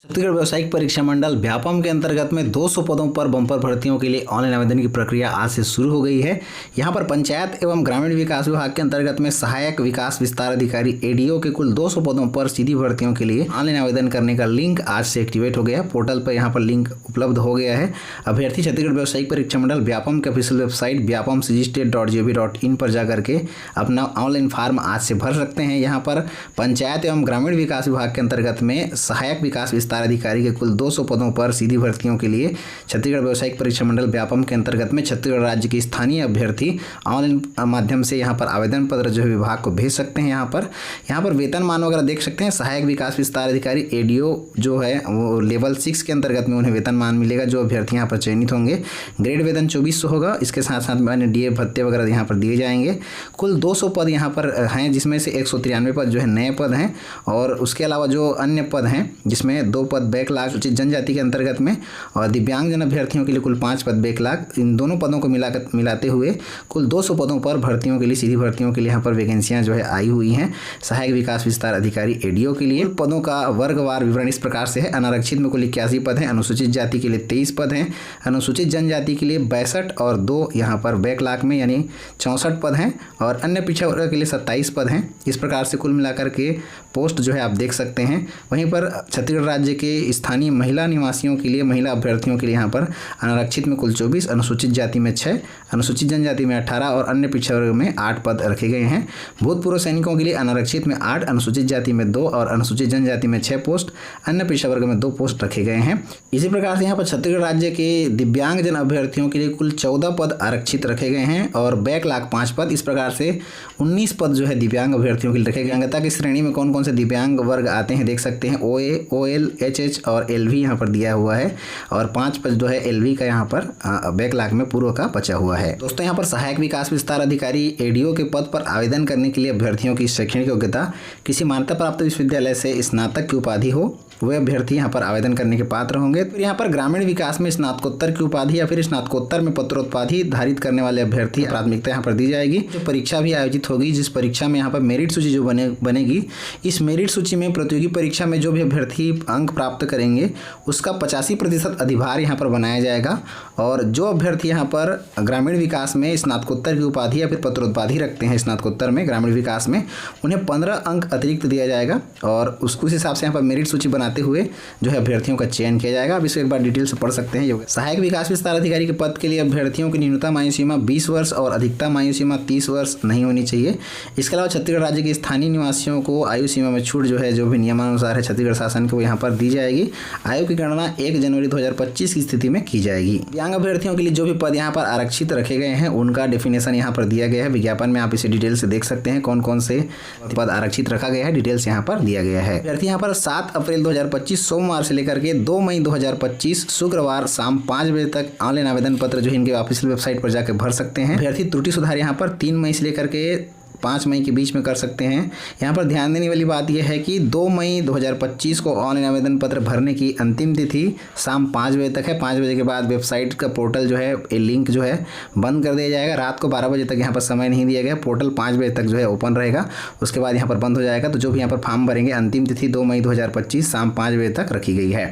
छत्तीसगढ़ व्यावसायिक परीक्षा मंडल व्यापम के अंतर्गत में 200 पदों पर बंपर भर्तियों के लिए ऑनलाइन आवेदन की प्रक्रिया आज से शुरू हो गई है। यहां पर पंचायत एवं ग्रामीण विकास विभाग के अंतर्गत में सहायक विकास विस्तार अधिकारी एडीओ के कुल 200 पदों पर सीधी भर्तियों के लिए ऑनलाइन आवेदन करने का लिंक आज से एक्टिवेट हो गया। पोर्टल पर यहाँ पर लिंक उपलब्ध हो गया है। अभ्यर्थी छत्तीसगढ़ व्यावसायिक परीक्षा मंडल व्यापम के ऑफिशियल वेबसाइट vyapamstate.gov.in पर जाकर के अपना ऑनलाइन फॉर्म आज से भर सकते हैं। यहाँ पर पंचायत एवं ग्रामीण विकास विभाग के अंतर्गत में सहायक विकास विस्तार अधिकारी के कुल 200 पदों पर सीधी भर्तियों के लिए छत्तीसगढ़ व्यावसायिक परीक्षा मंडल व्यापम के अंतर्गत में छत्तीसगढ़ राज्य के स्थानीय अभ्यर्थी ऑनलाइन माध्यम से यहाँ पर आवेदन पत्र जो है विभाग को भेज सकते हैं। यहाँ पर वेतनमान वगैरह देख सकते हैं। सहायक विकास विस्तार अधिकारी एडीओ जो है वो लेवल 6 के अंतर्गत में उन्हें वेतनमान मिलेगा। जो अभ्यर्थी यहाँ पर चयनित होंगे ग्रेड वेतन 2400 होगा। इसके साथ साथ में डीए भत्ते वगैरह यहाँ पर दिए जाएंगे। कुल 200 पद यहाँ पर हैं, जिसमें से 193 पद जो है नए पद हैं और उसके अलावा जो अन्य पद हैं जिसमें 2 पद बैकलॉग अनुसूचित जनजाति के अंतर्गत में और दिव्यांगजन अभ्यर्थियों के लिए कुल 5 पद बैकलॉग, इन दोनों पदों को मिलाते हुए कुल 200 पदों पर भर्तियों के लिए सीधी भर्तियों के लिए यहाँ पर वैकेंसियाँ जो है आई हुई हैं। सहायक विकास विस्तार अधिकारी एडीओ के लिए पदों का वर्गवार विवरण इस प्रकार से है। अनारक्षित में कुल 81 पद हैं, अनुसूचित जाति के लिए 23 पद हैं, अनुसूचित जनजाति के लिए 62 और 2 यहाँ पर बैकलॉग में यानी 64 पद हैं और अन्य पिछड़ा वर्ग के लिए 27 पद हैं। इस प्रकार से कुल मिलाकर के पोस्ट जो है आप देख सकते हैं। वहीं पर छत्तीसगढ़ राज्य के स्थानीय महिला निवासियों के लिए, महिला अभ्यर्थियों के लिए यहाँ पर अनारक्षित में कुल 24, अनुसूचित जाति में 6, अनुसूचित जनजाति में 18 और अन्य पिछड़ा वर्ग में 8 पद रखे गए हैं। भूतपूर्व सैनिकों के लिए अनारक्षित में 8, अनुसूचित जाति में 2 और अनुसूचित जनजाति में 6 पोस्ट, अन्य पिछड़ा वर्ग में 2 पोस्ट रखे गए हैं। इसी प्रकार से यहाँ पर छत्तीसगढ़ राज्य के दिव्यांगजन अभ्यर्थियों के लिए कुल 14 पद आरक्षित रखे गए हैं और बैकलॉग 5 पद। इस प्रकार से 19 पद जो है दिव्यांग अभ्यर्थियों के लिए रखे गए। अंगता की श्रेणी में कौन कौन से दिव्यांग वर्ग आते हैं देख सकते हैं। OA, OL, HH और LV यहाँ पर दिया हुआ है और 5 पद जो है LV का यहाँ पर बैकलॉग में पूर्व का बचा हुआ है। दोस्तों यहाँ पर सहायक विकास विस्तार अधिकारी एडीओ के पद पर आवेदन करने के लिए अभ्यर्थियों की शैक्षणिक योग्यता किसी मान्यता प्राप्त विश्वविद्यालय से स्नातक की उपाधि हो, वे अभ्यर्थी यहाँ पर आवेदन करने के पात्र होंगे। तो यहाँ पर ग्रामीण विकास में स्नातकोत्तर की उपाधि या फिर स्नातकोत्तर में पत्रोत्पाधि धारित करने वाले अभ्यर्थी प्राथमिकता यहाँ पर दी जाएगी। जो परीक्षा भी आयोजित होगी, जिस परीक्षा में यहाँ पर मेरिट सूची जो बनेगी, इस मेरिट सूची में प्रतियोगी परीक्षा में जो भी अभ्यर्थी अंक प्राप्त करेंगे उसका 85% अधिभार यहाँ पर बनाया जाएगा। और जो अभ्यर्थी यहाँ पर ग्रामीण विकास में स्नातकोत्तर की उपाधि या फिर पत्रोत्पाधि रखते हैं स्नातकोत्तर में ग्रामीण विकास में, उन्हें 15 अंक अतिरिक्त दिया जाएगा और उस हिसाब से यहाँ पर मेरिट सूची बनाते हुए जो है अभ्यर्थियों का चयन किया जाएगा। अब इसको एक बार डिटेल से पढ़ सकते हैं। सहायक विकास विस्तार अधिकारी के पद के लिए अभ्यर्थियों की न्यूनतम आयु सीमा 20 वर्ष और अधिकतम आयु सीमा 30 वर्ष नहीं होनी चाहिए। इसके अलावा छत्तीसगढ़ राज्य के स्थानीय निवासियों को आयु सीमा में छूट जो है जो भी नियमानुसार है छत्तीसगढ़ शासन को यहाँ पर दी जाएगी। आयु की गणना 1 जनवरी 2025 की स्थिति में की जाएगी। दिव्यांग अभ्यर्थियों के लिए जो भी पद यहाँ पर आरक्षित रखे गए हैं उनका डेफिनेशन यहाँ पर दिया गया है। विज्ञापन में आप इसे डिटेल से देख सकते हैं कौन कौन से पद आरक्षित रखा गया है, डिटेल्स यहाँ पर दिया गया है। अभ्यर्थी यहाँ पर 7 अप्रैल 2025 सोमवार से लेकर के 2 मई 2025 शुक्रवार शाम 5 बजे तक ऑनलाइन आवेदन पत्र जो इनके ऑफिशियल वेबसाइट पर जाकर भर सकते हैं। अभ्यर्थी त्रुटि सुधार यहाँ पर 3 मई से लेकर के 5 मई के बीच में कर सकते हैं। यहाँ पर ध्यान देने वाली बात यह है कि 2 मई 2025 को ऑनलाइन आवेदन पत्र भरने की अंतिम तिथि शाम 5 बजे तक है। 5 बजे के बाद वेबसाइट का पोर्टल जो है लिंक जो है बंद कर दिया जाएगा। रात को 12 बजे तक यहाँ पर समय नहीं दिया गया। पोर्टल 5 बजे तक जो है ओपन रहेगा, उसके बाद यहाँ पर बंद हो जाएगा। तो जो भी यहाँ पर फॉर्म भरेंगे अंतिम तिथि 2 मई 2025 शाम 5 बजे तक रखी गई है।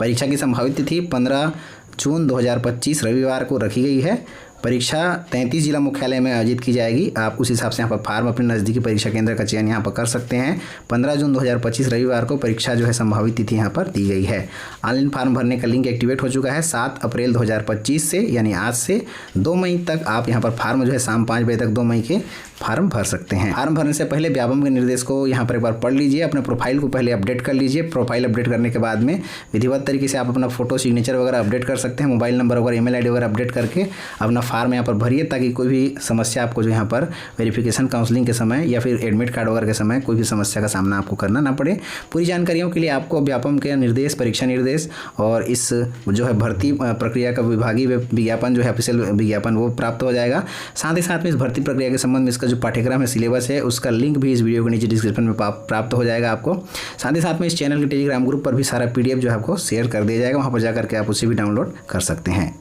परीक्षा की संभावित तिथि 15 जून 2025 रविवार को रखी गई है। परीक्षा 33 जिला मुख्यालय में आयोजित की जाएगी। आप उस हिसाब से यहाँ पर फॉर्म अपने नज़दीकी परीक्षा केंद्र का चयन यहाँ पर कर सकते हैं। 15 जून 2025 रविवार को परीक्षा जो है संभावित तिथि यहाँ पर दी गई है। ऑनलाइन फॉर्म भरने का लिंक एक्टिवेट हो चुका है। 7 अप्रैल 2025 से यानी आज से 2 मई तक आप यहाँ पर फॉर्म जो है शाम 5 बजे तक 2 मई के फॉर्म भर सकते हैं। फॉर्म भरने से पहले व्यापम के निर्देश को यहाँ पर एक बार पढ़ लीजिए। अपने प्रोफाइल को पहले अपडेट कर लीजिए। प्रोफाइल अपडेट करने के बाद में विधिवत तरीके से आप अपना फोटो, सिग्नेचर वगैरह अपडेट कर सकते हैं। मोबाइल नंबर वगैरह, ईमेल आईडी वगैरह अपडेट करके अपना फॉर्म यहाँ पर भरिए ताकि कोई भी समस्या आपको जो यहाँ पर वेरिफिकेशन काउंसलिंग के समय या फिर एडमिट कार्ड वगैरह के समय कोई भी समस्या का सामना आपको करना ना पड़े। पूरी जानकारियों के लिए आपको व्यापम के निर्देश, परीक्षा निर्देश और इस जो है भर्ती प्रक्रिया का विभागीय विज्ञापन जो है ऑफिशियल विज्ञापन वो प्राप्त हो जाएगा। साथ ही साथ में इस भर्ती प्रक्रिया के संबंध में इसका जो पाठ्यक्रम है, सिलेबस है, उसका लिंक भी इस वीडियो के नीचे डिस्क्रिप्शन में प्राप्त हो जाएगा आपको। साथ ही साथ में इस चैनल के टेलीग्राम ग्रुप पर भी सारा PDF जो है आपको शेयर कर दिया जाएगा। वहाँ पर जाकर के आप उसे भी डाउनलोड कर सकते हैं।